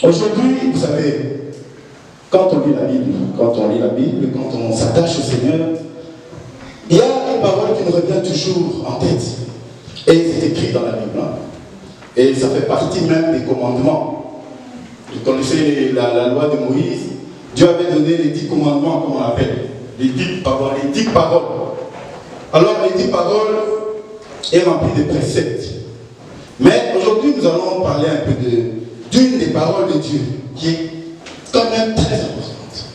Aujourd'hui, vous savez, quand on lit la Bible, quand on s'attache au Seigneur, il y a une parole qui nous revient toujours en tête. Et c'est écrit dans la Bible. Hein. Et ça fait partie même des commandements. Vous connaissez la loi de Moïse. Dieu avait donné les 10 commandements, comme on l'appelle. Les 10 paroles. Alors, les 10 paroles est remplie de préceptes. Mais aujourd'hui, nous allons parler un peu d'une des paroles de Dieu, qui est quand même très importante.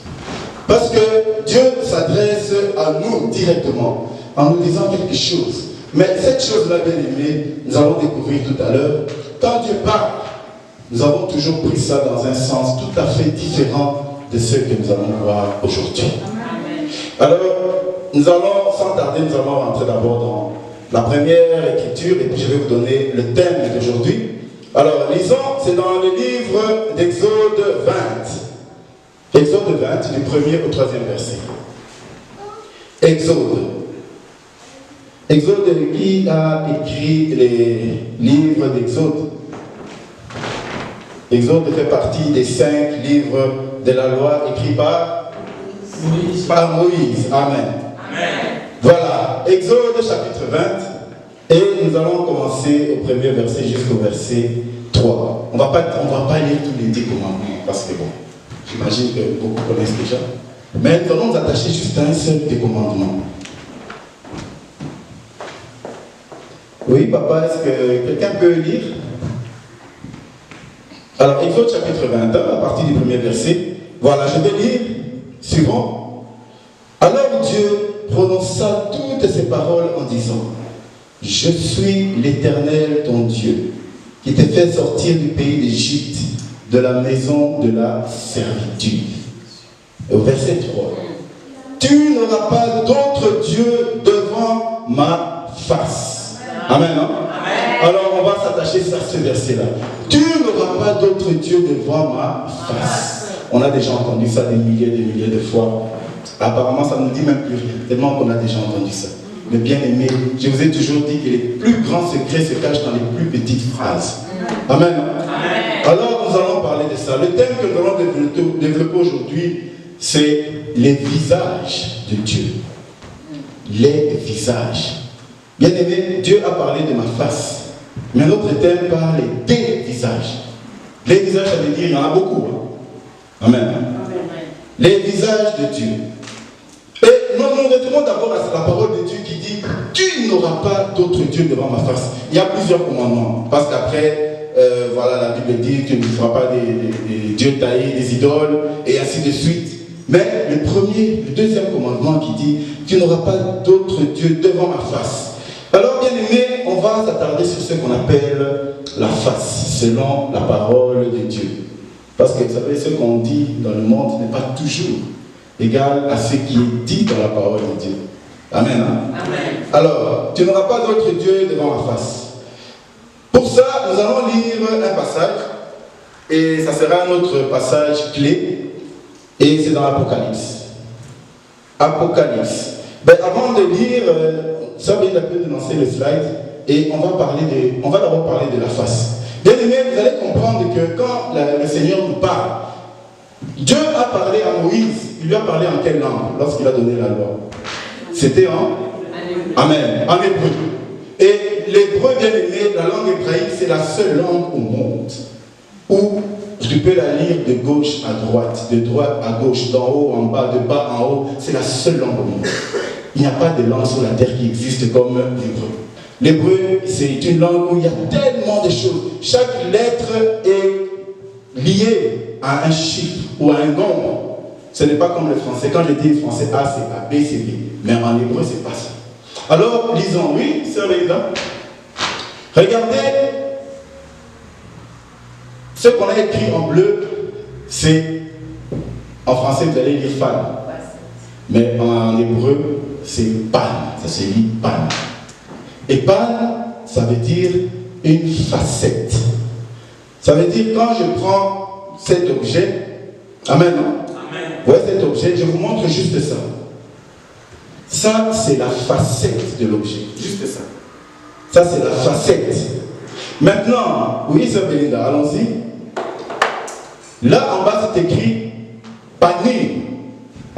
Parce que Dieu s'adresse à nous directement, en nous disant quelque chose. Mais cette chose-là, bien aimée, nous allons découvrir tout à l'heure. Quand Dieu parle, nous avons toujours pris ça dans un sens tout à fait différent de ce que nous allons voir aujourd'hui. Alors, nous allons, sans tarder, nous allons rentrer d'abord dans la première écriture, et puis je vais vous donner le thème d'aujourd'hui. Alors, lisons, c'est dans le livre d'Exode 20. Exode 20, du 1er au 3e verset. Exode. Exode, qui a écrit les livres d'Exode? Exode fait partie des 5 livres de la loi écrits par Moïse. Amen. Voilà, Exode chapitre 20, et nous allons commencer au premier verset jusqu'au verset 3. On ne va pas lire tous les 10 commandements, parce que bon, j'imagine que beaucoup connaissent déjà. Mais nous allons nous attacher juste à un seul des commandements. Oui, papa, est-ce que quelqu'un peut lire? Alors, Exode chapitre 21, à partir du premier verset. Voilà, je vais lire. Suivant. Alors Dieu prononça toutes ces paroles en disant: Je suis l'Éternel ton Dieu, qui t'ai fait sortir du pays d'Égypte, de la maison de la servitude. Au verset 3. Tu n'auras pas d'autre Dieu devant ma face. Amen. Hein? Alors on va s'attacher à ce verset-là. Tu n'auras pas d'autre Dieu devant ma face. On a déjà entendu ça des milliers de fois. Apparemment, ça ne nous dit même plus rien, tellement qu'on a déjà entendu ça. Mais bien aimé, je vous ai toujours dit que les plus grands secrets se cachent dans les plus petites phrases. Amen. Alors, nous allons parler de ça. Le thème que nous allons développer aujourd'hui, c'est les visages de Dieu. Les visages. Bien aimé, Dieu a parlé de ma face. Mais notre thème parle des visages. Les visages, ça veut dire, il y en a beaucoup. Hein? Amen. Les visages de Dieu. Et nous retenons d'abord la parole de Dieu qui dit: Tu n'auras pas d'autre Dieu devant ma face. Il y a plusieurs commandements. Parce qu'après, voilà, la Bible dit: Tu ne feras pas des dieux taillés, des idoles, et ainsi de suite. Mais le deuxième commandement qui dit: Tu n'auras pas d'autre Dieu devant ma face. Alors, bien aimé, on va s'attarder sur ce qu'on appelle la face, selon la parole de Dieu. Parce que vous savez, ce qu'on dit dans le monde n'est pas toujours égal à ce qui est dit dans la parole de Dieu. Amen. Hein? Amen. Alors, tu n'auras pas d'autre Dieu devant ma face. Pour ça, nous allons lire un passage, et ça sera notre passage clé, et c'est dans l'Apocalypse. Apocalypse. Ben, avant de lire, ça vient d'un peu de lancer le slide, et on va d'abord parler de la face. Bien aimé, vous allez comprendre que quand le Seigneur nous parle, Dieu a parlé à Moïse. Il lui a parlé en quelle langue lorsqu'il a donné la loi? C'était en Amen, en hébreu. Et l'hébreu, bien aimé, la langue hébraïque, c'est la seule langue au monde où tu peux la lire de gauche à droite, de droite à gauche, d'en haut en bas, de bas en haut. C'est la seule langue au monde. Il n'y a pas de langue sur la terre qui existe comme l'hébreu. L'hébreu, c'est une langue où il y a tellement de choses. Chaque lettre est liée à un chiffre ou à un nombre. Ce n'est pas comme le français. Quand je dis français, A, c'est A, B, c'est B. Mais en hébreu, c'est pas ça. Alors, lisons. Oui, sœur Léda. Regardez. Ce qu'on a écrit en bleu, c'est, en français, vous allez lire fan. Mais en hébreu, c'est pan. Ça se lit pan. Et pan, ça veut dire une facette. Ça veut dire quand je prends cet objet, amen, non? Amen. Ouais, cet objet, je vous montre juste ça. Ça, c'est la facette de l'objet. Juste ça. Ça, c'est la facette. Maintenant, oui, sœur Belinda, allons-y. Là, en bas, c'est écrit panim.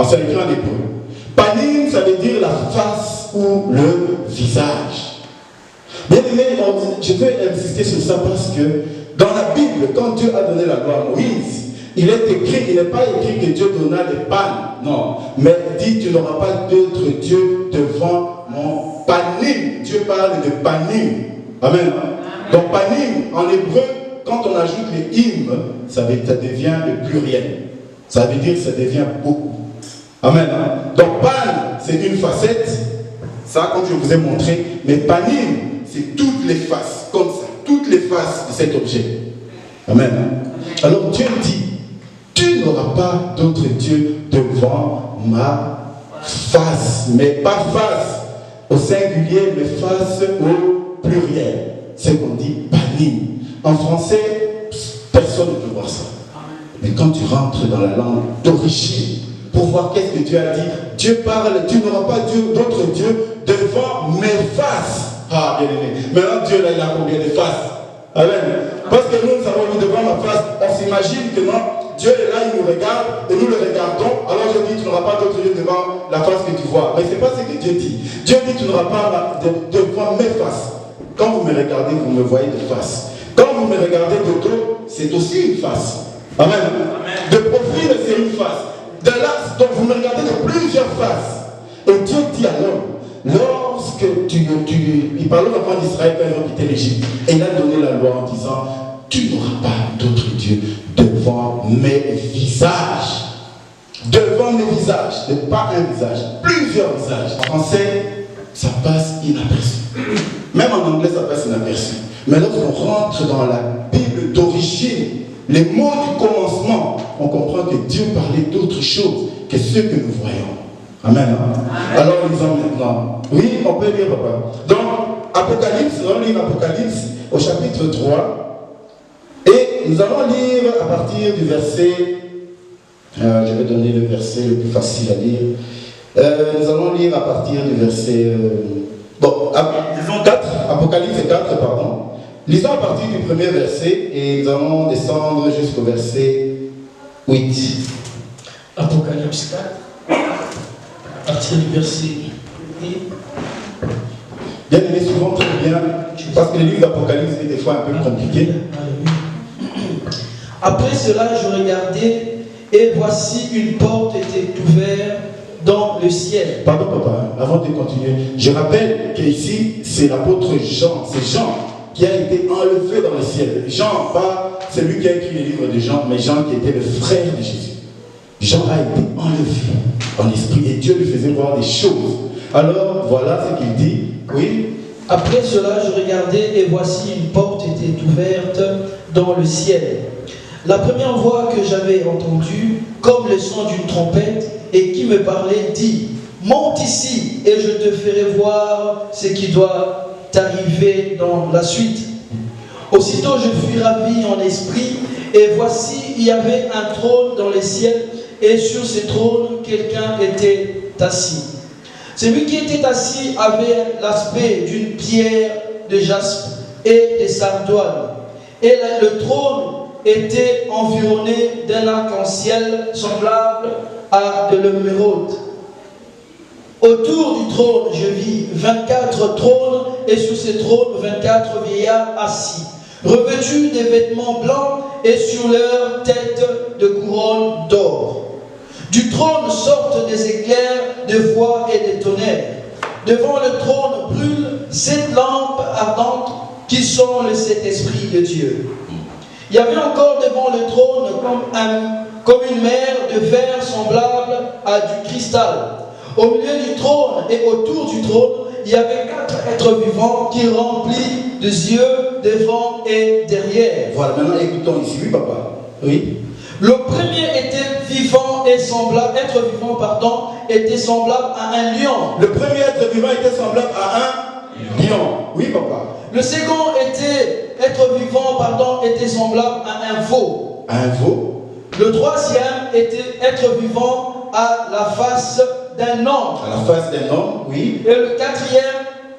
C'est écrit en hébreu. Panim, ça veut dire la face ou le visage. Bien aimé, je veux insister sur ça parce que dans la Bible, quand Dieu a donné la loi à Moïse, il est écrit, il n'est pas écrit que Dieu donna les pannes, non. Mais il dit, tu n'auras pas d'autre Dieu devant mon panim. Dieu parle de panim. Amen. Donc panim, en hébreu, quand on ajoute les hymnes, ça devient le pluriel. Ça veut dire que ça devient beaucoup. Amen. Donc pan, c'est une facette. Ça, comme je vous ai montré. Mais panim, c'est toutes les faces, comme ça. Toutes les faces de cet objet. Amen. Alors Dieu dit, tu n'auras pas d'autre Dieu devant ma face. Mais pas face au singulier, mais face au pluriel. C'est qu'on dit panim. En français, personne ne peut voir ça. Mais quand tu rentres dans la langue d'origine, pour voir qu'est-ce que Dieu a dit, Dieu parle, tu n'auras pas d'autre Dieu devant mes faces. Ah, bien aimé. Maintenant, Dieu, là, il a combien de faces? Amen. Parce que nous avons mis devant ma face, on s'imagine que non, Dieu est là, il nous regarde, et nous le regardons. Alors je dis, tu n'auras pas d'autre Dieu devant la face que tu vois. Mais ce n'est pas ce que Dieu dit. Dieu dit, tu n'auras pas devant mes faces. Quand vous me regardez, vous me voyez de face. Quand vous me regardez de dos, c'est aussi une face. Amen. Amen. De profil, c'est une face. De là, donc vous me regardez de plusieurs faces. Et Dieu dit alors, lorsque il parlait au peuple d'Israël quand ils ont quitté l'Égypte, et il a donné la loi en disant, tu n'auras pas d'autre Dieu devant mes visages. Devant mes visages, pas un visage, plusieurs visages. En français, ça passe inaperçu. Même en anglais, ça passe inaperçu. Mais lorsqu'on rentre dans la Bible d'origine, les mots du commencement, on comprend que Dieu parlait d'autre chose que ce que nous voyons. Amen. Amen. Alors, lisons maintenant. Oui, on peut lire, papa. Donc, Apocalypse, nous allons lire Apocalypse au chapitre 3. Et nous allons lire à partir du verset, je vais donner le verset le plus facile à lire. Nous allons lire à partir du verset, disons 4, Apocalypse 4, pardon. Lisons à partir du premier verset et nous allons descendre jusqu'au verset 8. Apocalypse 4, à partir du verset 8. Bien aimé, souvent très bien, parce que les livres d'Apocalypse est des fois un peu compliqué. Après cela, je regardais et voici une porte était ouverte dans le ciel. Pardon papa, avant de continuer, je rappelle qu'ici c'est l'apôtre Jean, c'est Jean qui a été enlevé dans le ciel. Jean, pas celui qui a écrit les livres de Jean, mais Jean qui était le frère de Jésus. Jean a été enlevé en esprit et Dieu lui faisait voir des choses. Alors voilà ce qu'il dit. Oui. Après cela, je regardais et voici une porte était ouverte dans le ciel. La première voix que j'avais entendue, comme le son d'une trompette, et qui me parlait, dit, monte ici et je te ferai voir ce qui doit t'arriver dans la suite. Aussitôt je fus ravi en esprit, et voici il y avait un trône dans les ciels, et sur ce trône quelqu'un était assis. Celui qui était assis avait l'aspect d'une pierre de jaspe et de sardoine, et le trône était environné d'un arc-en-ciel semblable à de l'émeraude. Autour du trône, je vis 24 trônes, et sur ces trônes, 24 vieillards assis, revêtus des vêtements blancs, et sur leurs têtes de couronnes d'or. Du trône sortent des éclairs, de voix et des tonnerres. Devant le trône brûlent 7 lampes ardentes, qui sont les 7 esprits de Dieu. Il y avait encore devant le trône comme une mer de verre semblable à du cristal. Au milieu du trône et autour du trône, il y avait 4 êtres vivants qui remplissent de yeux devant et derrière. Voilà, maintenant écoutons ici, oui papa. Oui. Le premier était vivant et semblable, était semblable à un lion. Le premier être vivant était semblable à un lion. Oui papa. Le second était semblable à un veau. Un veau. Le troisième être vivant à la face d'un homme. À la face d'un homme, oui. Et le quatrième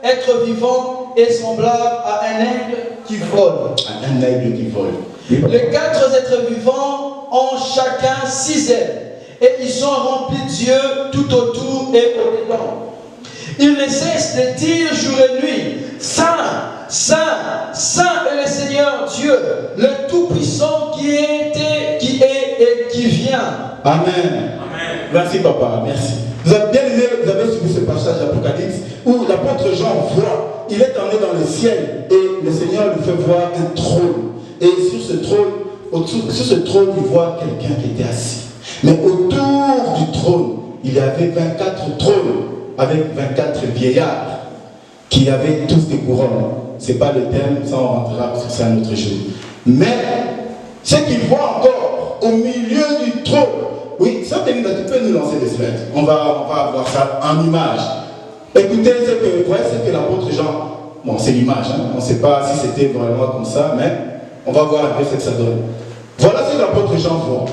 être vivant est semblable à un aigle qui vole. À un aigle qui vole. Les 4 êtres vivants ont chacun 6 ailes, et ils sont remplis d'yeux tout autour et au-dedans. Ils ne cessent de dire jour et nuit, Saint, Saint, Saint est le Seigneur Dieu, le Tout-Puissant qui est et qui vient. Amen. Amen. Merci papa, merci. Vous avez bien aimé, vous avez suivi ce passage d'Apocalypse où l'apôtre Jean voit, il est emmené dans le ciel et le Seigneur lui fait voir un trône. Et sur ce trône, il voit quelqu'un qui était assis. Mais autour du trône, il y avait 24 trônes avec 24 vieillards qui avaient tous des couronnes. Ce n'est pas le thème, ça on rentrera parce que c'est un autre jour. Mais ce qu'il voit encore au milieu du trône, oui, ça tu peux nous lancer des slides. On va avoir ça en image. Écoutez, vous voyez ce que l'apôtre Jean, bon c'est l'image, hein, on ne sait pas si c'était vraiment comme ça, mais on va voir un peu ce que ça donne. Voilà ce que l'apôtre Jean voit.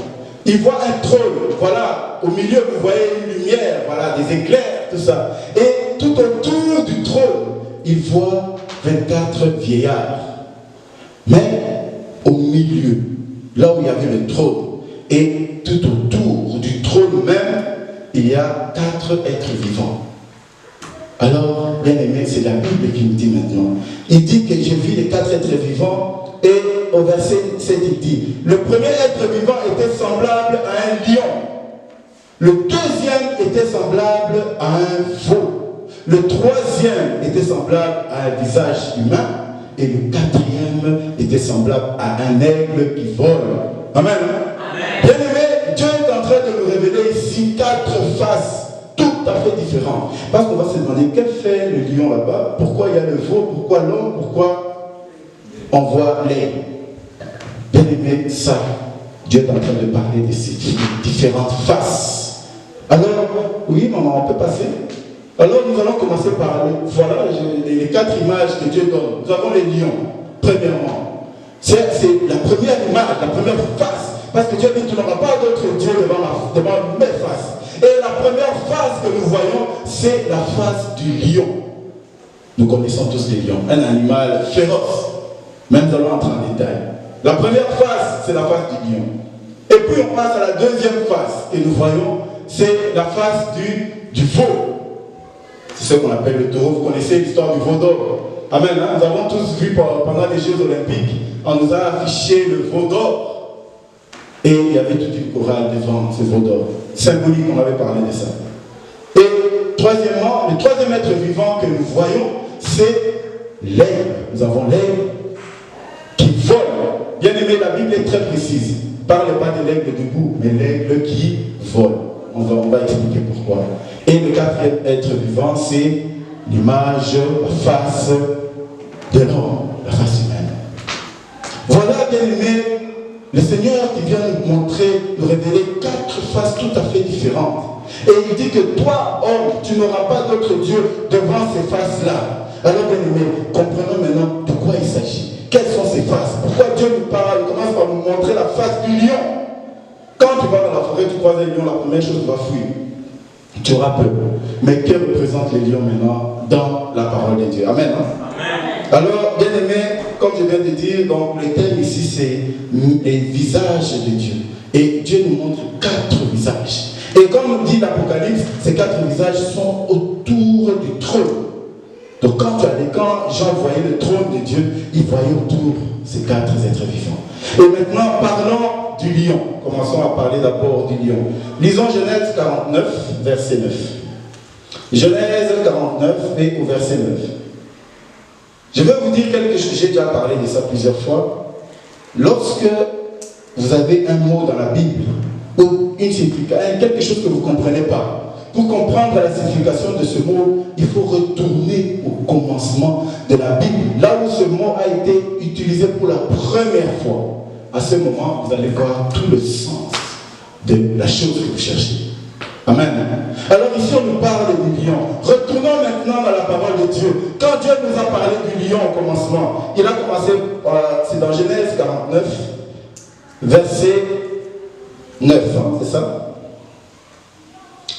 Il voit un trône, voilà, au milieu vous voyez une lumière, voilà, des éclairs, tout ça. Et tout autour du trône, il voit 24 vieillards. Mais au milieu, là où il y avait le trône, et tout autour du trône même, il y a 4 êtres vivants. Alors, bien aimé, c'est la Bible qui nous dit maintenant. Il dit que j'ai vu les 4 êtres vivants. Et au verset 7, il dit, le premier être vivant était semblable à un lion. Le deuxième était semblable à un veau. Le troisième était semblable à un visage humain. Et le quatrième était semblable à un aigle qui vole. Amen. Amen. Bien aimé, Dieu est en train de nous révéler ici 4 faces tout à fait différentes. Parce qu'on va se demander, quel fait le lion là-bas? Pourquoi il y a le veau? Pourquoi l'homme? Pourquoi on voit les bien aimés, ça, Dieu est en train de parler de ces différentes faces. Alors, oui, maman, on peut passer. Alors, nous allons commencer par, voilà, les 4 images que Dieu donne. Nous avons les lions, premièrement. C'est la première image, la première face. Parce que Dieu dit, tu n'auras pas d'autre Dieu devant mes faces. Et la première face que nous voyons, c'est la face du lion. Nous connaissons tous les lions, un animal féroce. Même nous allons entrer en détail. La première face, c'est la face du lion. Et puis on passe à la deuxième face que nous voyons, c'est la face du veau. C'est ce qu'on appelle le taureau. Vous connaissez l'histoire du veau d'or. Amen. Hein? Nous avons tous vu pendant les Jeux Olympiques, on nous a affiché le veau d'or. Et il y avait toute une chorale devant ce veau d'or. Symbolique, on avait parlé de ça. Et troisièmement, le troisième être vivant que nous voyons, c'est l'aigle. Nous avons l'aigle qui vole. Bien aimé, la Bible est très précise. Parle pas de l'aigle debout, mais l'aigle qui vole. On va expliquer pourquoi. Et le quatrième être vivant, c'est l'image, la face de l'homme, la face humaine. Voilà, bien aimé, le Seigneur qui vient nous montrer, nous révéler 4 faces tout à fait différentes. Et il dit que toi, homme, tu n'auras pas d'autre Dieu devant ces faces-là. Alors, bien aimé, comprenons maintenant pourquoi il s'agit. Quelles sont ces faces? Pourquoi Dieu nous parle? Il commence par nous montrer la face du lion. Quand tu vas dans la forêt, tu croises un lion, la première chose, tu vas fuir. Tu auras peur. Mais que représente les lions maintenant dans la parole de Dieu? Amen. Hein? Amen. Alors, bien aimé, comme je viens de dire, donc, le thème ici, c'est les visages de Dieu. Et Dieu nous montre 4 visages. Et comme nous dit l'Apocalypse, ces 4 visages sont autour du trône. Donc quand Jean voyait le trône de Dieu, il voyait autour ces 4 êtres vivants. Et maintenant, parlons du lion. Commençons à parler d'abord du lion. Lisons Genèse 49, verset 9. Genèse 49 et au verset 9. Je vais vous dire quelque chose, j'ai déjà parlé de ça plusieurs fois. Lorsque vous avez un mot dans la Bible, ou une signification, quelque chose que vous ne comprenez pas, pour comprendre la signification de ce mot, il faut retourner au commencement de la Bible, là où ce mot a été utilisé pour la première fois. À ce moment, vous allez voir tout le sens de la chose que vous cherchez. Amen. Alors ici, on nous parle du lion. Retournons maintenant dans la parole de Dieu. Quand Dieu nous a parlé du lion au commencement, il a commencé, c'est dans Genèse 49, verset 9, hein, c'est ça?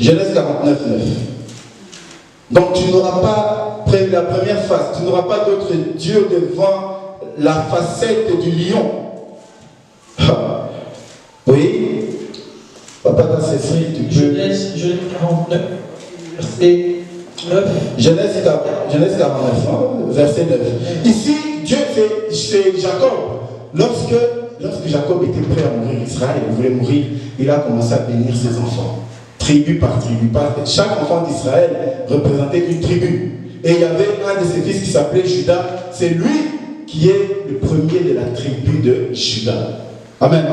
Genèse 49, 9. Donc tu n'auras pas, la première face, tu n'auras pas d'autre Dieu devant la facette du lion. Ah. Oui. Papa, quand c'est ça, tu peux. Genèse 49, verset 9. Genèse 49, hein, verset 9. Ici, Dieu, c'est Jacob. Lorsque Jacob était prêt à mourir, Israël voulait mourir, il a commencé à bénir ses enfants. Tribu par tribu. Chaque enfant d'Israël représentait une tribu. Et il y avait un de ses fils qui s'appelait Judas. C'est lui qui est le premier de la tribu de Judas. Amen.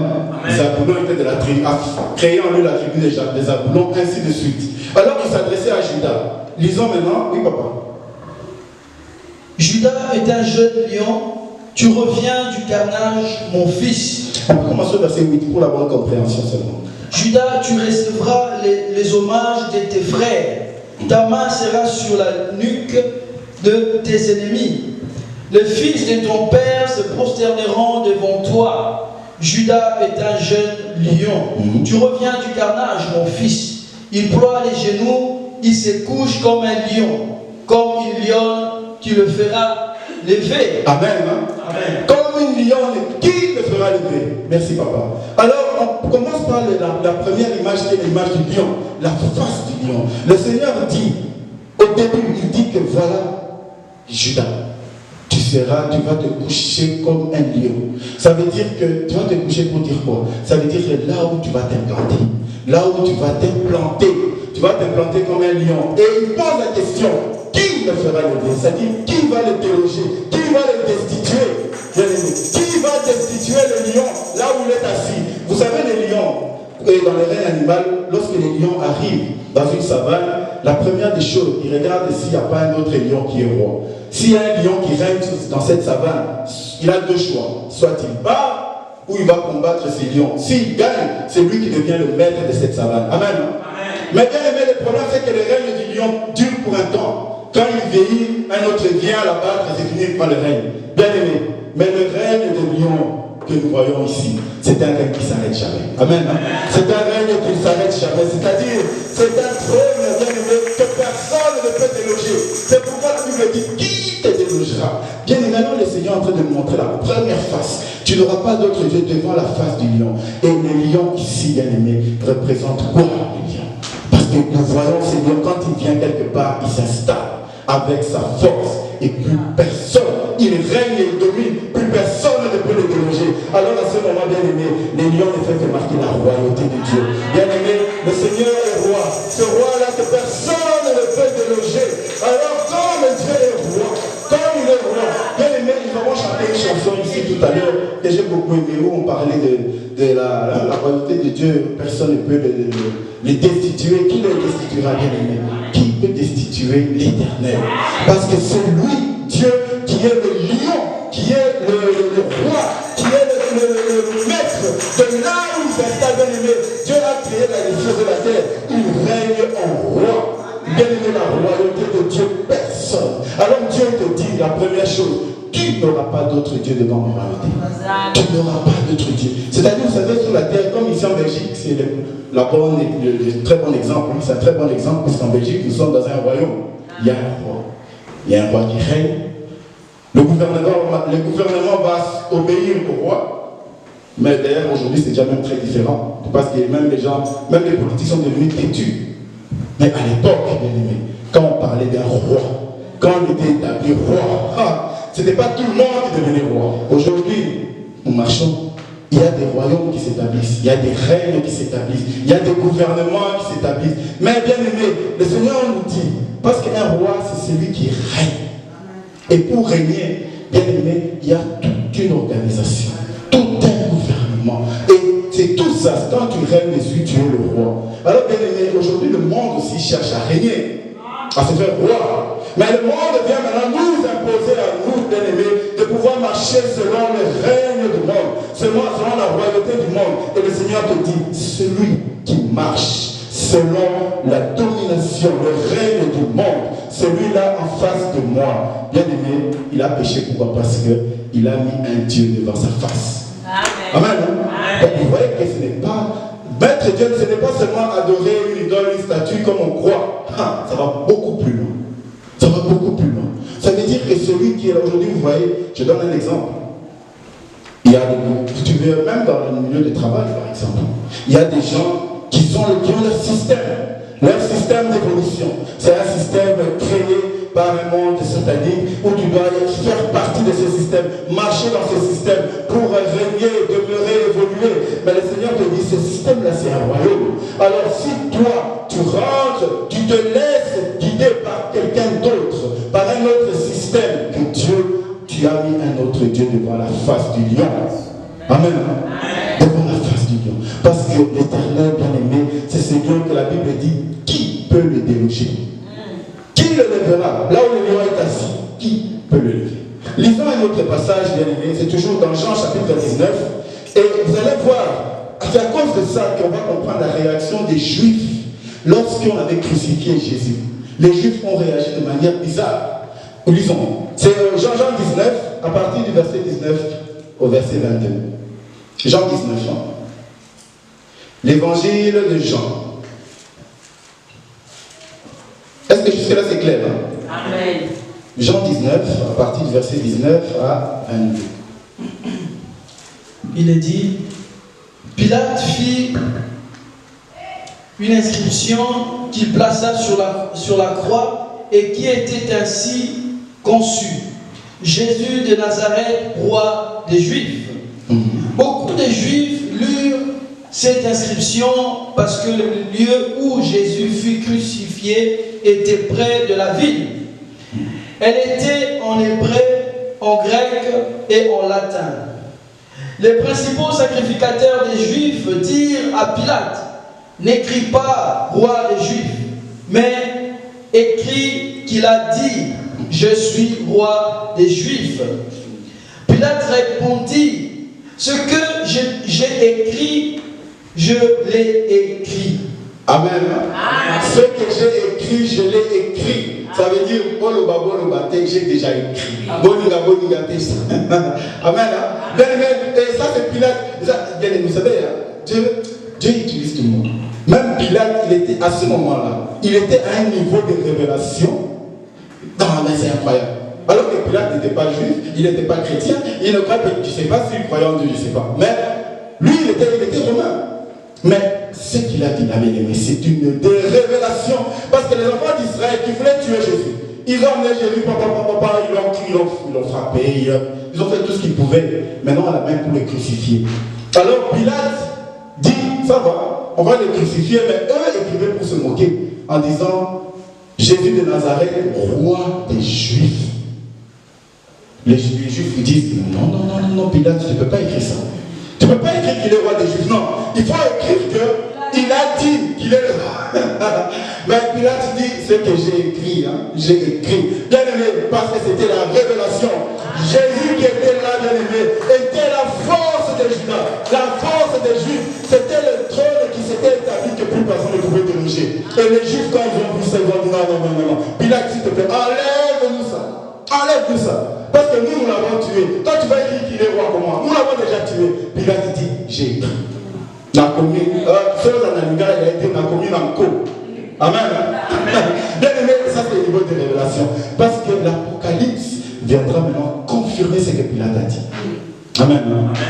Zaboulon était de la tribu, a créé en lui la tribu des Zaboulon, ainsi de suite. Alors il s'adressait à Judas. Lisons maintenant. Oui, papa. Judas est un jeune lion. Tu reviens du carnage, mon fils. On peut commencer au verset 8 pour la bonne compréhension seulement. Judas, tu recevras les hommages de tes frères. Ta main sera sur la nuque de tes ennemis. Les fils de ton père se prosterneront devant toi. Judas est un jeune lion. Tu reviens du carnage, mon fils. Il ploie les genoux, il se couche comme un lion. Comme une lionne, tu le feras lever. Amen. Amen. Comme une lionne, qui le fera lever? Merci, papa. Alors, on commence par la première image qui est l'image du lion, la face du lion. Le Seigneur dit, au début, il dit que voilà, Judas. Tu vas te coucher comme un lion. Ça veut dire que tu vas te coucher pour dire quoi? Ça veut dire que là où tu vas t'implanter, tu vas t'implanter comme un lion. Et il pose la question, qui le fera lever? C'est-à-dire, qui va le déloger? Qui va le destituer? Qui va destituer le lion là où il est assis? Vous savez, les lions, dans le règne animal, lorsque les lions arrivent dans une savane, la première des choses, ils regardent s'il n'y a pas un autre lion qui est roi. S'il y a un lion qui règne dans cette savane, il a deux choix. Soit il bat, ou il va combattre ces lions. S'il gagne, c'est lui qui devient le maître de cette savane. Amen. Mais bien aimé, le problème c'est que le règne du lion dure pour un temps. Quand il vieillit, un autre vient l'abattre et c'est fini par le règne. Bien aimé. Mais le règne du lion que nous voyons ici, c'est un règne qui ne s'arrête jamais. Amen. C'est un règne qui ne s'arrête jamais. C'est-à-dire, c'est un trône, bien aimé, que personne ne peut déloger. C'est pourquoi la Bible dit, qui te délogera? Bien aimé, maintenant le Seigneur est en train de montrer la première face. Tu n'auras pas d'autre Dieu devant la face du lion. Et le lion ici, bien aimé, représente quoi, le lion? Parce que nous voyons ce lion, quand il vient quelque part, il s'installe avec sa force. Et plus personne, il règne et il domine, plus personne ne peut le déloger. Alors à ce moment, bien aimé, les lions ne font que marquer la royauté de Dieu. Bien aimé, le Seigneur est roi. Ce roi-là que personne ne peut déloger. Alors comme Dieu est roi, comme il est roi, bien aimé, nous avons chanté une chanson ici tout à l'heure que j'ai beaucoup aimé, où on parlait de la royauté de Dieu. Personne ne peut les destituer. Qui les destituera, bien aimé? Qui peut destituer l'Éternel? Parce que c'est lui, Dieu, qui est le lion, qui est le roi, qui est le maître de là où il s'installe, bien aimé. Dieu a créé la nature de la terre. Il règne en roi. Bien aimé, la royauté de Dieu, personne. Alors Dieu te dit la première chose, tu n'auras pas d'autre Dieu devant ma royauté. Tu n'auras pas d'autre Dieu. C'est-à-dire, vous savez, sur la terre, comme ici en Belgique, c'est le très bon exemple. C'est un très bon exemple, parce qu'en Belgique, nous sommes dans un royaume. Il y a un roi. Il y a un roi qui règne. Le gouvernement va obéir au roi. Mais d'ailleurs, aujourd'hui, c'est déjà même très différent. Parce que même les politiques sont devenus têtus. Mais à l'époque, bien aimé, quand on parlait d'un roi, quand on était établi roi, ce n'était pas tout le monde qui devenait roi. Aujourd'hui, nous marchons, il y a des royaumes qui s'établissent, il y a des règnes qui s'établissent, il y a des gouvernements qui s'établissent. Mais bien aimé, le Seigneur nous dit, parce qu'un roi, c'est celui qui règne. Et pour régner, bien aimé, il y a toute une organisation, tout un gouvernement. Et c'est tout ça, quand tu règnes dessus, tu es le roi. Alors bien aimé, aujourd'hui le monde aussi cherche à régner, à se faire roi. Mais le monde vient maintenant nous imposer à nous, bien aimés, de pouvoir marcher selon le règne du monde, selon la royauté du monde. Et le Seigneur te dit, celui qui marche selon la domination, le règne du monde, celui-là en face de moi, bien aimé, il a péché. Pourquoi? Parce qu'il a mis un Dieu devant sa face. Amen. Amen. Donc vous voyez que ce n'est pas mettre Dieu, ce n'est pas seulement adorer une idole, une statue comme on croit. Ça va beaucoup plus loin. Ça va beaucoup plus loin. Ça veut dire que celui qui est là aujourd'hui, vous voyez, je donne un exemple. Il y a tu veux, même dans le milieu du travail, par exemple, il y a des gens qui ont leur système d'évolution. C'est un système créé par un monde satanique où tu dois faire partie de ce système, marcher dans ce système pour régner, demeurer, évoluer. Mais le Seigneur te dit, ce système-là, c'est un royaume. Alors si toi, tu rentres, tu te laisses guider par quelqu'un d'autre, par un autre système que Dieu, tu as mis un autre Dieu devant la face du lion. Amen. Devant la face du lion. Parce que l'Éternel bien-aimé, c'est ce lion que la Bible dit, qui peut le déloger? Qui le lèvera? Là où le lion est assis, qui peut le lever? Lisons un autre passage, bien-aimé, c'est toujours dans Jean chapitre 19. Et vous allez voir, c'est à cause de ça qu'on va comprendre la réaction des Juifs lorsqu'on avait crucifié Jésus. Les Juifs ont réagi de manière bizarre. Lisons. C'est Jean 19, à partir du verset 19 au verset 22. Jean 19. L'évangile de Jean. Est-ce que jusque-là c'est clair? Amen. Jean 19, à partir du verset 19 à 22. Il est dit, Pilate fit une inscription qu'il plaça sur la croix et qui était ainsi conçue. Jésus de Nazareth, roi des Juifs. Beaucoup de Juifs lurent cette inscription parce que le lieu où Jésus fut crucifié était près de la ville. Elle était en hébreu, en grec et en latin. Les principaux sacrificateurs des Juifs dirent à Pilate, n'écris pas roi des Juifs, mais écris qu'il a dit, je suis roi des Juifs. Pilate répondit, ce que j'ai écrit, je l'ai écrit. Amen. Ce que j'ai écrit, je l'ai écrit. Ça veut dire, j'ai déjà écrit. Amen. Et ça, c'est Pilate. Vous savez, Dieu utilise tout le monde. Même Pilate, il était à ce moment-là, il était à un niveau de révélation. Non, mais c'est incroyable. Alors que Pilate n'était pas juif, il n'était pas chrétien, il ne croyait pas, je ne sais pas s'il croyait en Dieu, je ne sais pas. Mais lui, il était romain. Mais ce qu'il a dit, mais c'est une des révélations. Parce que les enfants d'Israël qui voulaient tuer Jésus, ils ont amené Jésus, ils l'ont frappé, ils ont fait tout ce qu'ils pouvaient. Maintenant, on a même pour le crucifier. Alors Pilate dit, ça va, on va le crucifier, mais eux écrivaient pour se moquer en disant, Jésus de Nazareth, roi des Juifs. Les Juifs vous disent, non, Pilate, tu ne peux pas écrire ça. Tu ne peux pas écrire qu'il est roi des Juifs, non. Il faut écrire qu'il a dit qu'il est le roi. Mais Pilate dit ce que j'ai écrit. J'ai écrit. Bien aimé, parce que c'était la révélation. Jésus qui était là, bien aimé, était la force des Judas, la force des Juifs. C'était le trône qui s'était établi que plus personne ne pouvait déloger. Et les Juifs, quand ils ont vu ça, ils ont dit non. Pilate, s'il te plaît, enlève-nous ça. Enlève-nous ça. Parce que nous l'avons tué. Toi, tu vas écrire qu'il est roi comme moi. Nous l'avons déjà tué. Pilate dit, j'ai écrit. N'a commis. Chose en Amiga, il a été n'a commis dans le co. Amen. Bien aimé, ça c'est le niveau de révélation. Parce que l'Apocalypse viendra maintenant confirmer ce que Pilate a dit. Amen.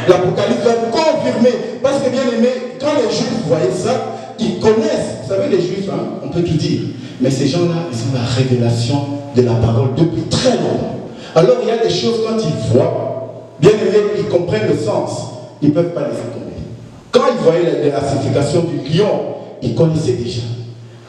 L'Apocalypse va confirmer. Parce que bien aimé, quand les Juifs voyaient ça, ils connaissent. Vous savez, les Juifs, on peut tout dire. Mais ces gens-là, ils ont la révélation de la parole depuis très longtemps. Alors il y a des choses quand ils voient, bien aimés, ils comprennent le sens, ils ne peuvent pas les tomber. Quand ils voyaient la signification du lion, ils connaissaient déjà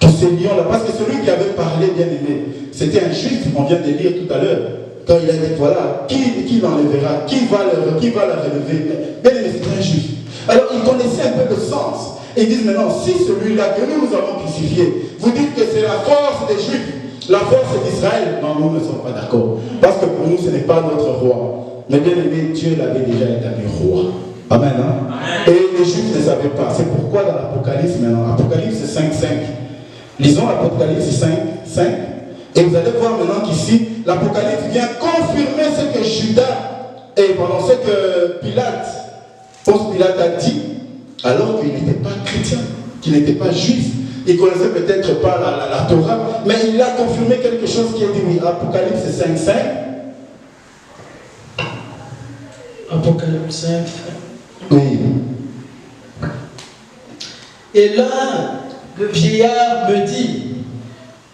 que ce lion-là, parce que celui qui avait parlé, bien aimé, c'était un juif, on vient de lire tout à l'heure, quand il a dit voilà, qui l'enlèvera, qui va la relever. Bien aimé, c'était un juif. Alors ils connaissaient un peu le sens. Et ils disent maintenant, si celui-là que nous avons crucifié, vous dites que c'est la force des Juifs, la force d'Israël, non, nous ne sommes pas d'accord. Parce que pour nous, ce n'est pas notre roi. Mais bien aimé, Dieu l'avait déjà établi roi. Amen. Et les Juifs ne savaient pas. C'est pourquoi dans l'Apocalypse, maintenant, Apocalypse 5:5. Lisons l'Apocalypse 5:5. Et vous allez voir maintenant qu'ici, l'Apocalypse vient confirmer ce que Judas, et pendant ce que Ponce Pilate a dit, alors qu'il n'était pas chrétien, qu'il n'était pas juif. Il ne connaissait peut-être pas la Torah, mais il a confirmé quelque chose qui est dit, oui, Apocalypse 5:5. Apocalypse 5. Oui. Et l'un, le vieillard, me dit,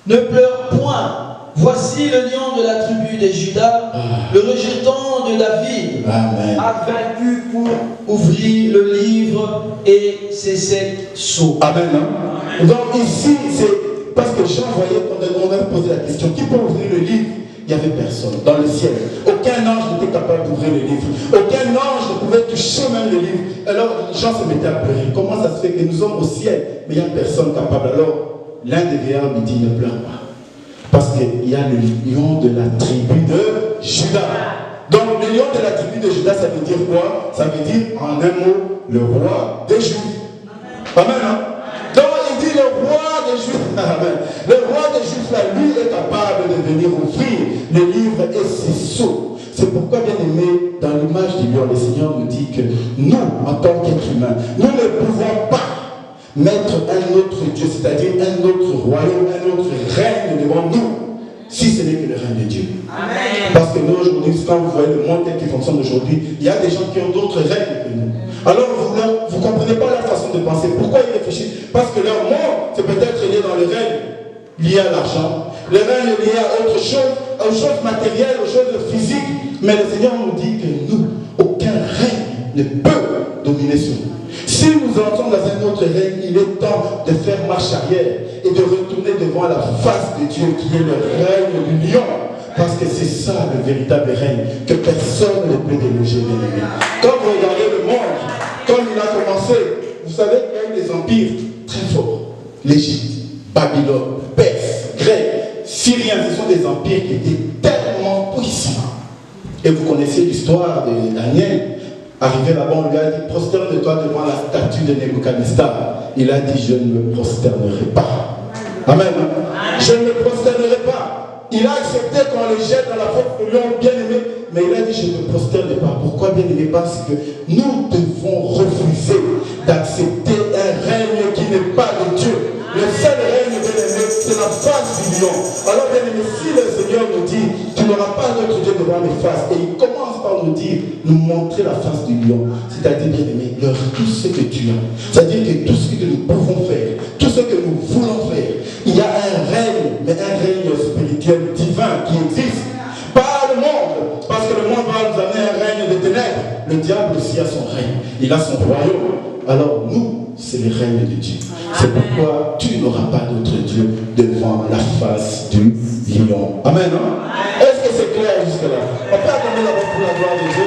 ne pleure point. Voici le lion de la tribu de Juda, le rejeton de David, Amen. a vaincu pour ouvrir le livre et ses 7 sceaux. Amen. Hein? Donc ici, c'est parce que Jean voyait qu'on avait posé la question, qui peut ouvrir le livre? Il n'y avait personne dans le ciel. Aucun ange n'était capable d'ouvrir le livre. Aucun ange ne pouvait toucher même le livre. Alors Jean se mettait à pleurer. Comment ça se fait que nous sommes au ciel, mais il n'y a personne capable? Alors l'un des vieillards me dit, ne pleure pas. Parce qu'il y a le lion de la tribu de Juda. Donc le lion de la tribu de Juda, ça veut dire quoi? Ça veut dire en un mot, le roi des Juifs. Amen. Hein? Donc il dit le roi des Juifs. Amen. Le roi des Juifs, là, lui, est capable de venir ouvrir le livre et ses sceaux. C'est pourquoi, bien aimé, dans l'image du lion, le Seigneur nous dit que nous, en tant qu'êtres humains, nous ne pouvons pas mettre un autre Dieu, c'est-à-dire un autre royaume, un autre règne devant nous, si ce n'est que le règne de Dieu. Amen. Parce que nous aujourd'hui, quand vous voyez le monde tel qu'il fonctionne aujourd'hui, il y a des gens qui ont d'autres règnes que nous. Alors vous ne comprenez pas leur façon de penser. Pourquoi ils réfléchissent? Parce que leur monde, c'est peut-être lié dans le règne, lié à l'argent. Le règne est lié à autre chose, aux choses matérielles, aux choses physiques. Mais le Seigneur nous dit que nous, aucun règne ne peut dominer sur nous. Si nous entrons dans un autre règne, il est temps de faire marche arrière et de retourner devant la face de Dieu qui est le règne du lion. Parce que c'est ça le véritable règne, que personne ne peut déloger, bien aimé. Quand vous regardez le monde, comme il a commencé, vous savez qu'il y a eu des empires très forts. L'Égypte, Babylone, Perse, Grec, Syriens, ce sont des empires qui étaient tellement puissants. Et vous connaissez l'histoire de Daniel. Arrivé là-bas, on lui a dit, prosterne-toi devant la statue de Nebuchadnezzar. Il a dit, je ne me prosternerai pas. Amen. Je ne me prosternerai pas. Il a accepté qu'on le jette dans la force de lion, bien aimé, mais il a dit, je ne me prosterne pas. Pourquoi, bien aimé? Parce que nous devons refuser d'accepter un règne qui n'est pas de Dieu. Le seul règne, bien aimé, c'est la face du lion. Alors, bien aimé, si le Seigneur nous dit, tu n'auras pas d'autre Dieu devant mes faces, et il commence par nous dire, nous montrer la face du lion, c'est-à-dire, bien aimé, tout ce que tu as. C'est-à-dire que tout ce que nous pouvons faire, tout ce que nous voulons faire, il y a un règne, mais un règne spirituel divin qui existe. Pas le monde, parce que le monde va nous amener un règne de ténèbres. Le diable aussi a son règne, il a son royaume. Alors nous, c'est le règne de Dieu. C'est pourquoi tu n'auras pas d'autre Dieu devant la face du lion. Amen. Hein? Est-ce que c'est clair jusque-là? On peut attendre d'abord pour la gloire de Dieu.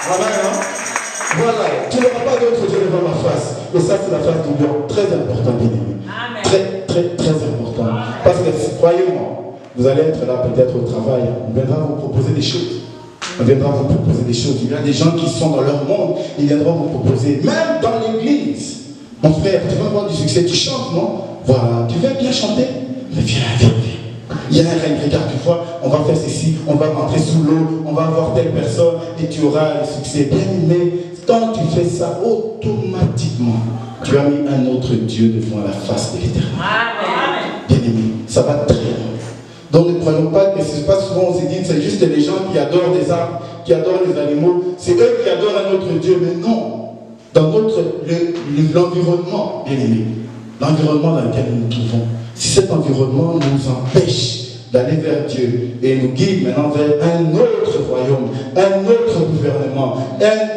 Amen. Hein? Voilà, tu n'auras pas d'autre Dieu devant ma face. Et ça, c'est la face du lion. Très important, bien aimé. Très, très, très important. Parce que, croyez-moi, vous allez être là peut-être au travail. On viendra vous proposer des choses. On viendra vous proposer des choses. Il y a des gens qui sont dans leur monde. Ils viendront vous proposer, même dans l'église. Mon frère, tu vas avoir du succès, tu chantes, non? Voilà, tu veux bien chanter? Mais viens. Il y a un règne, regarde, tu vois, on va faire ceci, on va rentrer sous l'eau, on va voir telle personne et tu auras le succès. Bien aimé, quand tu fais ça, automatiquement, tu as mis un autre Dieu devant la face de l'Éternel. Bien aimé, ça va très loin. Donc ne croyons pas que ce n'est pas souvent on se dit c'est juste les gens qui adorent les arbres, qui adorent les animaux, c'est eux qui adorent un autre Dieu, mais non. Dans l'environnement, bien aimé, l'environnement dans lequel nous nous trouvons, si cet environnement nous empêche d'aller vers Dieu et nous guide maintenant vers un autre royaume, un autre gouvernement,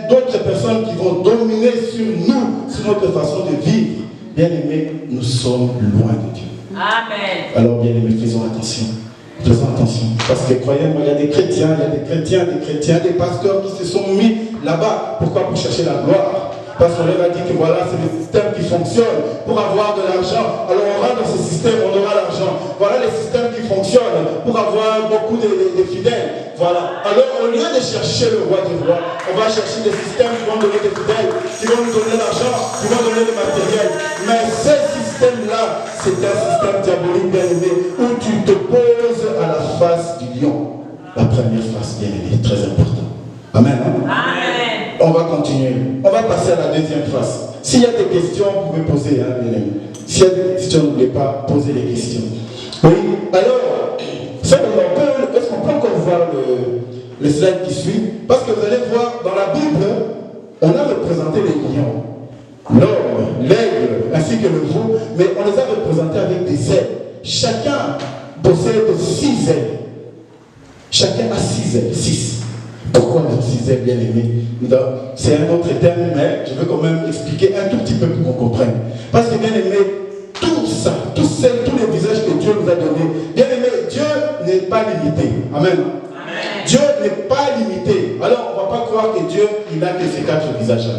d'autres personnes qui vont dominer sur nous, sur notre façon de vivre, bien aimé, nous sommes loin de Dieu. Amen. Alors bien aimé, faisons attention. Faisons attention. Parce que croyez-moi, il y a des chrétiens, des pasteurs qui se sont mis là-bas. Pourquoi? Pour chercher la gloire. Parce qu'on leur a dit que voilà, c'est le système qui fonctionne pour avoir de l'argent. Alors on rentre dans ce système, on aura l'argent. Voilà les systèmes qui fonctionnent pour avoir beaucoup de fidèles. Voilà. Alors au lieu de chercher le roi des rois, on va chercher des systèmes qui vont donner des fidèles, qui vont nous donner l'argent, qui vont donner le matériel. Mais ce système-là, c'est un système diabolique, bien aimé, où tu te poses à la face du lion. La première face, bien aimé, très important. Amen. Hein? Amen. On va continuer. On va passer à la deuxième phase. S'il y a des questions, vous pouvez poser, hein, bien aimé. S'il y a des questions, n'oubliez pas, poser les questions. Oui. Alors, est-ce qu'on peut encore voir le slide qui suit? Parce que vous allez voir, dans la Bible, on a représenté représentait les lions, l'homme, l'aigle, ainsi que le veau, mais on les a représentés avec des ailes. Chacun possède 6 ailes. Chacun a 6 ailes, 6. Pourquoi les 6 ailes, bien aimés? C'est un autre terme, mais je veux quand même expliquer un tout petit peu pour qu'on comprenne. Parce que, bien aimé, tout ça, tous les visages que Dieu nous a donnés, bien aimé, Dieu n'est pas limité. Amen. Amen. Dieu n'est pas limité. Alors, on ne va pas croire que Dieu, il n'a que ces 4 visages-là.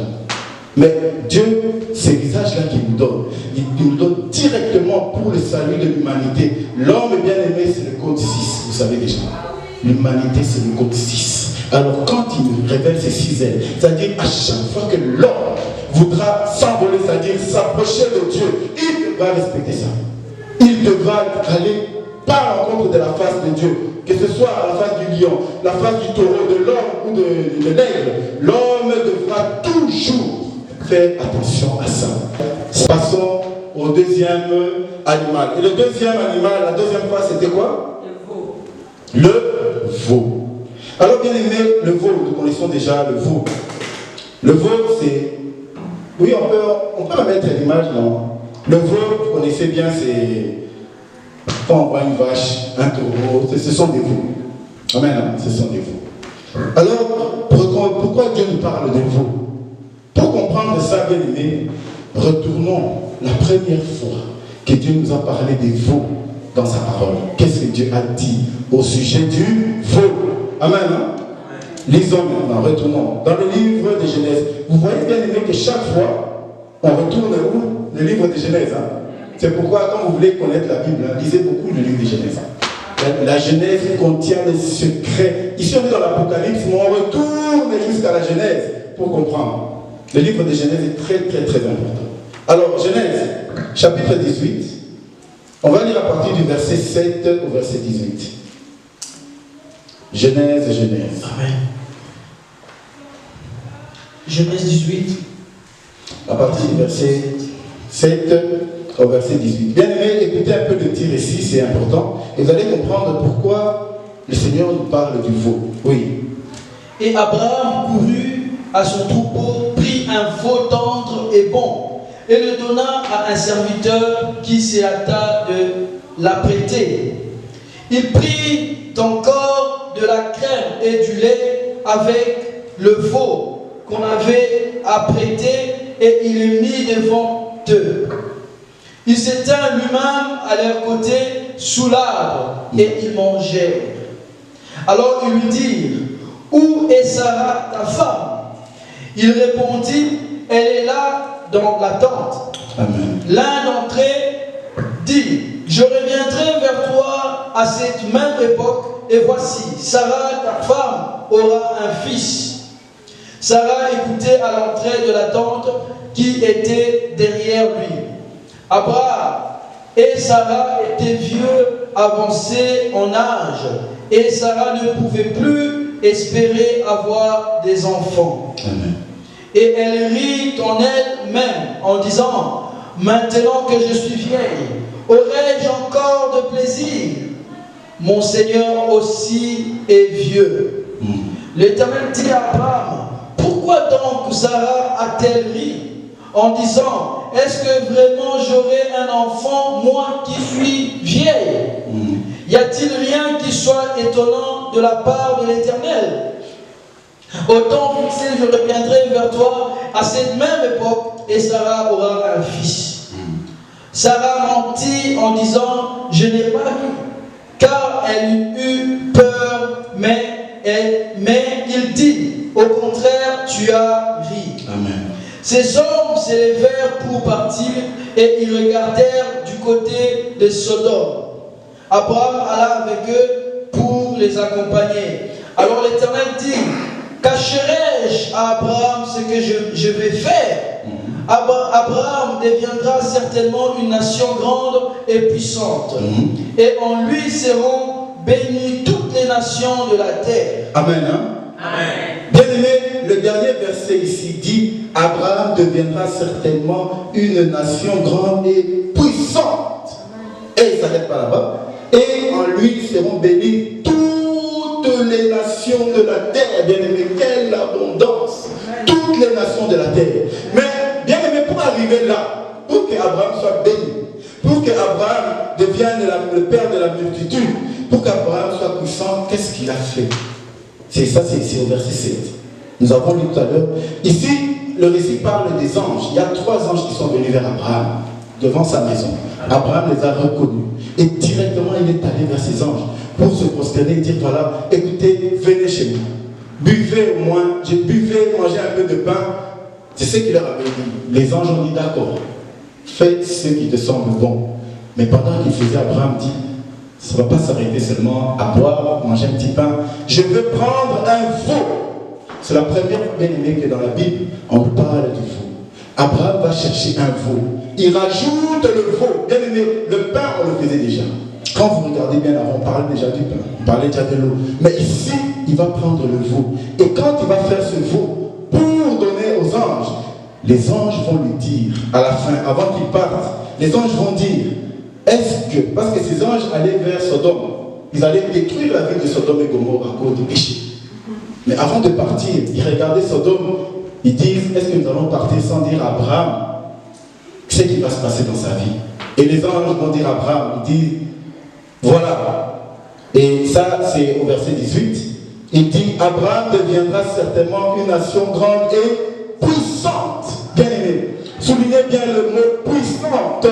Mais Dieu, ces visages-là qu'il nous donne, il nous donne directement pour le salut de l'humanité. L'homme, bien aimé, c'est le code 6, vous savez déjà. L'humanité, c'est le code 6. Alors, quand il nous révèle ces 6 ailes, c'est-à-dire à chaque fois que l'homme voudra s'envoler, c'est-à-dire s'approcher de Dieu, il devra respecter ça. Il devra aller par l'encontre de la face de Dieu, que ce soit à la face du lion, la face du taureau, de l'homme ou de l'aigle. L'homme devra toujours faire attention à ça. Passons au deuxième animal. Et le deuxième animal, la deuxième fois, c'était quoi? Le veau. Le veau. Alors, bien aimé, le veau, nous connaissons déjà le veau. Le veau, c'est... Oui, on peut mettre l'image, non? Le veau, vous connaissez bien, c'est... Quand on voit une vache, un taureau, ce sont des veaux. Amen, hein? Ce sont des veaux. Alors, pourquoi Dieu nous parle des veaux? Pour comprendre ça, bien aimé, retournons la première fois que Dieu nous a parlé des veaux dans sa parole. Qu'est-ce que Dieu a dit au sujet du veau? Amen. Hein? Lisons maintenant, retournons dans le livre de Genèse. Vous voyez bien aimé que chaque fois, on retourne où? Le livre de Genèse. Hein? C'est pourquoi, quand vous voulez connaître la Bible, hein, lisez beaucoup le livre de Genèse. La Genèse contient les secrets. Ici, on est dans l'Apocalypse, mais on retourne jusqu'à la Genèse pour comprendre. Le livre de Genèse est très, très, très important. Alors, Genèse, chapitre 18, on va lire à partir du verset 7 au verset 18. Genèse. Amen. Genèse 18. À partir du verset 7 au verset 18. Bien aimé, écoutez un peu le petit récit, c'est important. Et vous allez comprendre pourquoi le Seigneur nous parle du veau. Oui. Et Abraham courut à son troupeau, prit un veau tendre et bon, et le donna à un serviteur qui s'y hâta de l'apprêter. Il prit encore de la crème et du lait avec le veau qu'on avait apprêté et il le mit devant eux. Il s'étint lui-même à leur côté sous l'arbre et ils mangèrent. Alors ils lui dirent: où est Sarah ta femme? Il répondit: elle est là dans la tente. Amen. L'un d'entre eux dit: je reviendrai vers toi à cette même époque, et voici, Sarah, ta femme, aura un fils. Sarah écoutait à l'entrée de la tente qui était derrière lui. Abraham et Sarah étaient vieux, avancés en âge, et Sarah ne pouvait plus espérer avoir des enfants. Amen. Et elle rit en elle-même en disant: maintenant que je suis vieille, aurai-je encore de plaisir? Mon Seigneur aussi est vieux. L'Éternel dit à Abraham: pourquoi donc Sarah a-t-elle ri en disant: est-ce que vraiment j'aurai un enfant, moi qui suis vieille? Y a-t-il rien qui soit étonnant de la part de l'Éternel? Autant fixé, je reviendrai vers toi à cette même époque, et Sarah aura un fils. Sarah mentit en disant: je n'ai pas ri, car elle eut peur, mais il dit: au contraire, tu as ri. Amen. Ces hommes s'élevèrent pour partir, et ils regardèrent du côté de Sodome. Abraham alla avec eux pour les accompagner. Alors l'Éternel dit: cacherai-je à Abraham ce que je vais faire? Abraham deviendra certainement une nation grande et puissante. Et en lui seront bénies toutes les nations de la terre. Amen. Hein? Amen. Bien aimé, le dernier verset ici dit: Abraham deviendra certainement une nation grande et puissante. Et il ne s'arrête pas là-bas. Et en lui seront bénies toutes les nations de la terre. Bien aimé, quelle abondance! Toutes toutes les nations de la terre. Mais, bien aimé, pour arriver là, pour qu'Abraham soit béni, pour qu'Abraham devienne le père de la multitude, pour qu'Abraham soit puissant, qu'est-ce qu'il a fait? C'est ça, c'est au verset 7. Nous avons lu tout à l'heure. Ici, le récit parle des anges. Il y a 3 anges qui sont venus vers Abraham, devant sa maison. Abraham les a reconnus. Et directement, il est allé vers ces anges pour se prosterner et dire, voilà, écoutez, venez chez moi. Buvez au moins, buvez, mangez un peu de pain. C'est ce qu'il leur avait dit. Les anges ont dit, d'accord, fais ce qui te semble bon. Mais pendant qu'il faisait, Abraham dit, ça ne va pas s'arrêter seulement à boire, manger un petit pain. Je veux prendre un veau. C'est la première bien-aimée que dans la Bible, on parle du veau. Abraham va chercher un veau. Il rajoute le veau. Bien-aimé, le pain, on le faisait déjà. Quand vous regardez bien avant, on parlait déjà du pain, on parlait déjà de l'eau. Mais ici, il va prendre le veau. Et quand il va faire ce veau, pour donner aux anges, les anges vont lui dire, à la fin, avant qu'il parte, les anges vont dire, est-ce que, parce que ces anges allaient vers Sodome, ils allaient détruire la ville de Sodome et Gomorrhe à cause du péché. Mais avant de partir, ils regardaient Sodome, ils disent, est-ce que nous allons partir sans dire à Abraham ce qui va se passer dans sa vie? Et les anges vont dire à Abraham, ils disent, voilà. Et ça, c'est au verset 18. Il dit, Abraham deviendra certainement une nation grande et puissante. Bien aimé. Soulignez bien le mot puissante.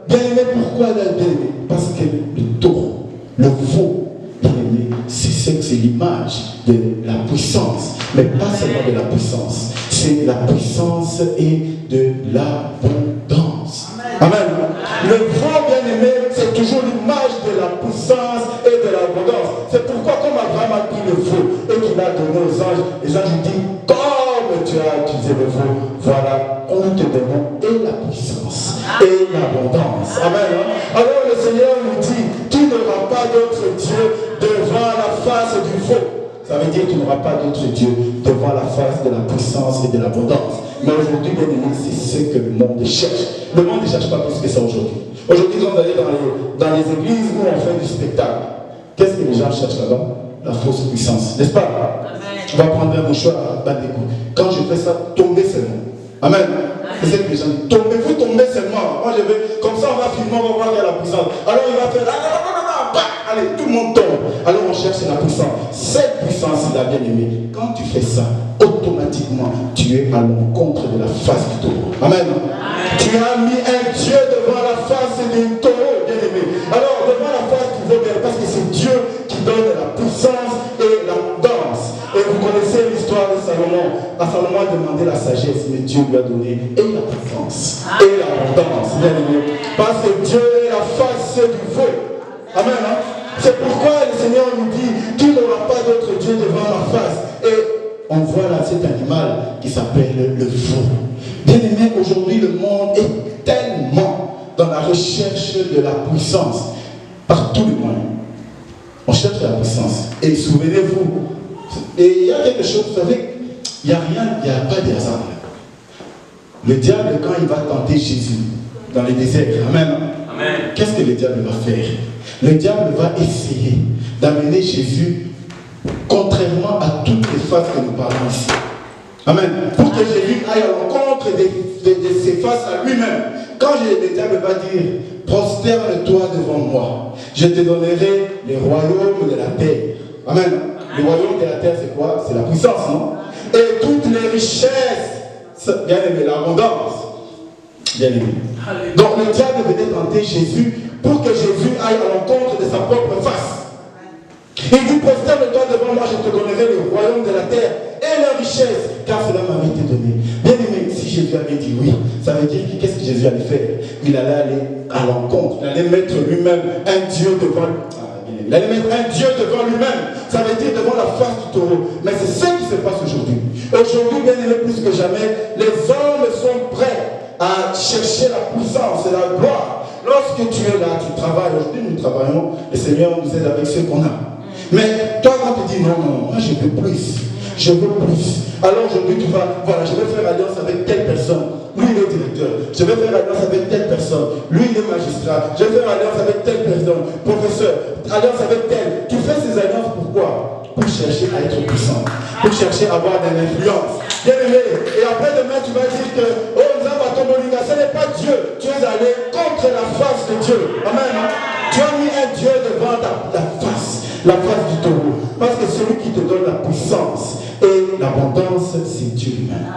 Bien aimé, pourquoi bien aimé? Parce que le taureau, le veau, bien aimé, c'est l'image de la puissance. Mais pas seulement de la puissance. C'est la puissance et de l'abondance. Amen. Le veau, bien aimé, c'est toujours l'image de la puissance et de l'abondance. C'est pourquoi, comme Abraham a pris le veau et qu'il a donné aux anges, les anges lui disent, comme tu as utilisé le veau, voilà, on te donne et la puissance et l'abondance. Amen. Alors le Seigneur nous dit, tu n'auras pas d'autre Dieu devant la face du veau. Ça veut dire que tu n'auras pas d'autre Dieu devant la face de la puissance et de l'abondance. Mais aujourd'hui, bien aimé, c'est ce que le monde cherche. Le monde ne cherche pas plus que ça aujourd'hui. Aujourd'hui, ils vont aller dans les églises où on fait du spectacle. Qu'est-ce que les gens cherchent là-bas? La fausse puissance. N'est-ce pas? Amen. On va prendre un mouchoir à battre des coups. Quand je fais ça, tombez seulement. Amen. C'est ce que les gens disent. Tombez-vous, tombez seulement. Moi, je vais, comme ça, on va filmer, on va voir qu'il y a la puissance. Alors, il va faire, allez, tout le monde tombe. Alors, on cherche la puissance. Cette puissance, il a bien aimé. Quand tu fais ça, automatiquement, tu es à l'encontre de la face du taureau. Amen. Amen. Tu as mis un Dieu devant la face du taureau, bien aimé. Alors, devant la face du taureau, parce que c'est Dieu qui donne la puissance et l'abondance. Et vous connaissez l'histoire de Salomon. Salomon a demandé la sagesse, mais Dieu lui a donné et la puissance et l'abondance, bien aimé. Parce que Dieu est la face du veau. Amen. Hein? C'est pourquoi le Seigneur nous dit, tu n'auras pas d'autre Dieu devant ma face. Et on voit là cet animal qui s'appelle le veau. Bien aimé, aujourd'hui le monde est tellement dans la recherche de la puissance. Par tous les moyens. On cherche la puissance. Et souvenez-vous, et il y a quelque chose, vous savez, il n'y a rien, il n'y a pas de hasard. Le diable, quand il va tenter Jésus dans les déserts, amen. Amen. Qu'est-ce que le diable va faire? Le diable va essayer d'amener Jésus contrairement à toutes les phases que nous parlons ici. Amen. Pour que Jésus aille à l'encontre de ses faces à lui-même. Quand le diable va dire, prosterne-toi devant moi, je te donnerai les royaumes de la terre. Amen. Le royaume de la terre, c'est quoi? C'est la puissance, non? Et toutes les richesses, bien aimé, l'abondance. Bien aimé. Donc le diable venait tenter Jésus pour que Jésus aille à l'encontre de sa propre face. Il dit, prosterne-toi devant moi, je te donnerai le royaume de la terre et la richesse, car cela m'avait été donné. Bien aimé, si Jésus avait dit oui, ça veut dire que qu'est-ce que Jésus allait faire? Il allait aller à l'encontre, il allait mettre lui-même un Dieu devant lui. Il allait mettre un Dieu devant lui-même. Ça veut dire devant la face du taureau. Mais c'est ce qui se passe aujourd'hui. Aujourd'hui, bien aimé, plus que jamais, les hommes sont prêts à chercher la puissance et la gloire. Lorsque tu es là, tu travailles. Aujourd'hui, nous travaillons. Le Seigneur nous aide avec ce qu'on a. Mais toi, quand tu dis non, moi je veux plus. Je veux plus. Alors aujourd'hui, tu vas, voilà, je vais faire alliance avec telle personne. Lui, il est directeur. Je vais faire alliance avec telle personne. Lui, il est magistrat. Je vais faire alliance avec telle personne. Professeur. Alliance avec tel. Tu fais ces alliances pourquoi? Pour chercher à être puissant. Pour chercher à avoir de l'influence. Bien-aimé, et après demain tu vas dire que oh Nzambatombolinga, ce n'est pas Dieu. Tu es allé contre la face de Dieu. Amen. Tu as mis un Dieu devant la face du taureau. Parce que celui qui te donne la puissance et l'abondance, c'est Dieu lui-même.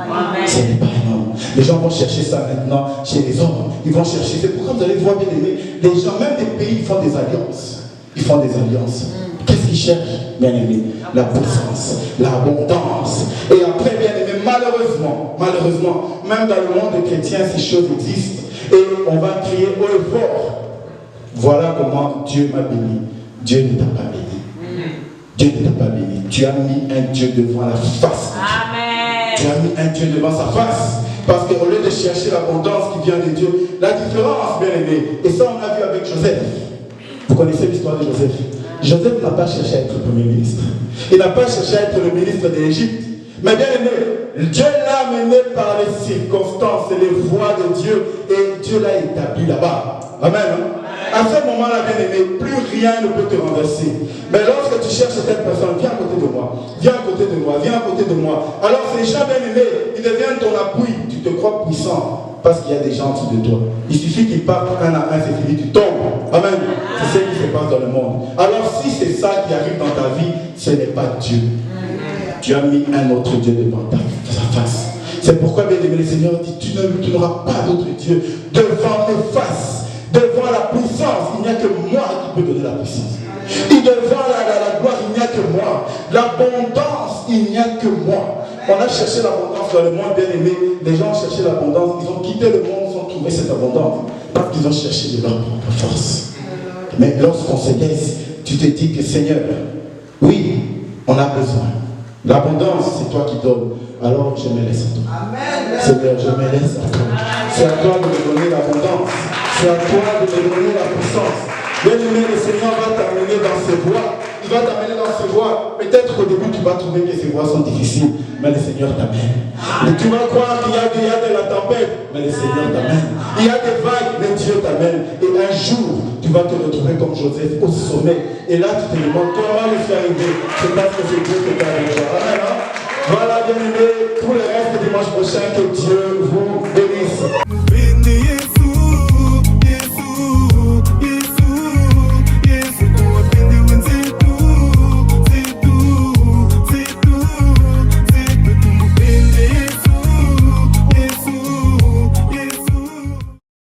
Ce n'est pas un homme. Les gens vont chercher ça maintenant chez les hommes. Ils vont chercher. C'est pourquoi vous allez voir, bien aimé, les gens, même des pays, ils font des alliances. Ils font des alliances. Qu'est-ce qu'ils cherchent, bien aimé? La puissance, l'abondance. Et après, bien aimé, malheureusement, même dans le monde chrétien, ces choses existent. Et on va crier haut et fort. Voilà comment Dieu m'a béni. Dieu ne t'a pas béni. Dieu ne t'a pas béni. Tu as mis un Dieu devant la face. Amen. Tu as mis un Dieu devant sa face. Parce qu'au lieu de chercher l'abondance qui vient de Dieu, la différence, bien aimé, et ça on a vu avec Joseph. Vous connaissez l'histoire de Joseph. Joseph n'a pas cherché à être le premier ministre. Il n'a pas cherché à être le ministre de l'Égypte. Mais bien aimé, Dieu l'a mené par les circonstances et les voies de Dieu. Et Dieu l'a établi là-bas. Amen. À ce moment-là, bien aimé, plus rien ne peut te renverser. Mais lorsque tu cherches cette personne, viens à côté de moi, viens à côté de moi, viens à côté de moi. Alors ces gens, bien aimés, ils deviennent ton appui. Tu te crois puissant parce qu'il y a des gens en dessous de toi. Il suffit qu'ils partent un à un, c'est fini, tu tombes. Amen. C'est ce qui se passe dans le monde. Alors si c'est ça qui arrive dans ta vie, ce n'est pas Dieu. Tu as mis un autre Dieu devant ta face. C'est pourquoi, bien aimé, le Seigneur dit, tu n'auras pas d'autre Dieu devant mes faces. Devant la puissance, il n'y a que moi qui peux donner la puissance. Et devant la gloire, il n'y a que moi. L'abondance, il n'y a que moi. On a cherché l'abondance dans le monde, bien aimé. Les gens ont cherché l'abondance. Ils ont quitté le monde sans trouver cette abondance. Parce qu'ils ont cherché de leur propre force. Mais lorsqu'on se laisse, tu te dis que Seigneur, oui, on a besoin. L'abondance, c'est toi qui donnes. Alors je me laisse à toi. Amen. Seigneur, je me laisse à toi. C'est à toi de me donner l'abondance. C'est à toi de me donner la puissance. Bien-aimé, le Seigneur va t'amener dans ses voies. Il va t'amener dans ses voies. Peut-être qu'au début, tu vas trouver que ces voies sont difficiles, mais le Seigneur t'amène. Et tu vas croire qu'il y a de la tempête, mais le Seigneur t'amène. Il y a des vagues, mais Dieu t'amène. Et un jour, tu vas te retrouver comme Joseph au sommet. Et là, tu te demandes comment le faire arriver. C'est parce que c'est Dieu qui t'a avec toi. Amen. Voilà, bien-aimé, pour le reste du dimanche prochain, que Dieu vous